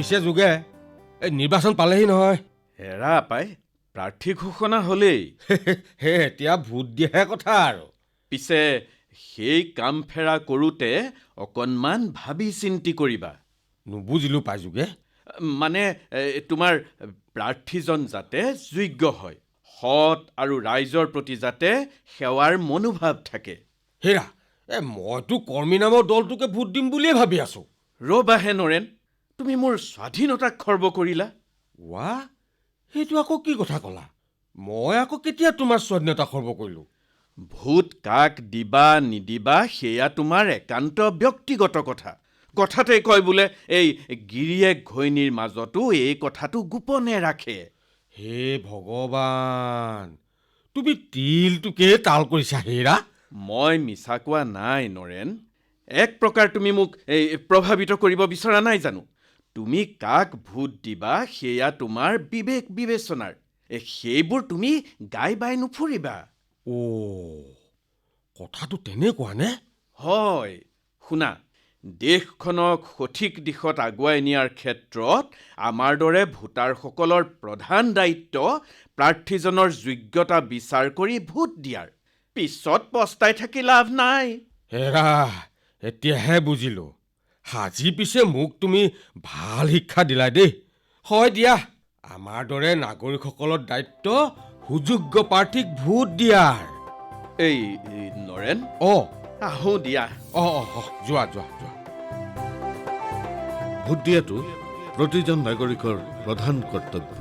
পিছে যোগে এই নিৰ্বাচন পালেহি নহয়। হেৰা পাই, প্ৰাৰ্থী ঘোষণা হ'লেই। হে এতিয়া ভোট দিয়াহে কথা আৰু। পিছে সেই কাম ফেৰা কৰোঁতে অকণমান ভাবি চিন্তি কৰিবা। নুবুজিলোঁ পাই যোগে। মানে তোমাৰ প্ৰাৰ্থীজন যাতে যোগ্য হয়, সৎ আৰু ৰাইজৰ প্ৰতি যাতে সেৱাৰ মনোভাৱ থাকে। হেৰা মইতো কৰ্মী নামৰ দলটোকে ভোট দিম বুলিয়ে ভাবি আছোঁ। ৰ'বাহে নৰেন, তুমি মোৰ স্বাধীনতাক খৰ্ব কৰিলা। ৱা, সেইটো আকৌ কি কথা ক'লা? মই আকৌ কেতিয়া তোমাৰ স্বাধীনতা খৰ্ব কৰিলোঁ? ভোট কাক দিবা নিদিবা সেয়া তোমাৰ একান্ত ব্যক্তিগত কথা। কথাতে কয় বোলে এই গিৰিয়েক ঘৈণীৰ মাজতো এই কথাটো গোপনে ৰাখে। হে ভগৱান, তুমি তিলটোকে তাল কৰিছা হেৰা। মই মিছা কোৱা নাই নৰেন। এক প্ৰকাৰ তুমি মোক প্ৰভাৱিত কৰিব বিচৰা নাই জানো? তুমি কাক ভোট দিবা সেয়া তোমাৰ বিবেক বিবেচনাৰ। সেইবোৰ তুমি গাই বাই নুফুৰিবা। কথাটো তেনেকুৱা নে? হয়, শুনা, দেশখনক সঠিক দিশত আগুৱাই নিয়াৰ ক্ষেত্ৰত আমাৰ দৰে ভোটাৰসকলৰ প্ৰধান দায়িত্ব প্ৰাৰ্থীজনৰ যোগ্যতা বিচাৰ কৰি ভোট দিয়াৰ। পিছত পস্তাই থাকি লাভ নাই। হেৰা, এতিয়াহে বুজিলোঁ। আজি পিছে মোক তুমি ভাল শিক্ষা দিলা দেই। হয় দিয়া, আমাৰ দৰে নাগৰিকসকলৰ দায়িত্ব সুযোগ্য প্ৰাৰ্থীক ভোট দিয়াৰ। এই নৰেন, আহোঁ দিয়া। যোৱা যোৱা যোৱা। ভোট দিয়াটো প্ৰতিজন নাগৰিকৰ প্ৰধান কৰ্তব্য।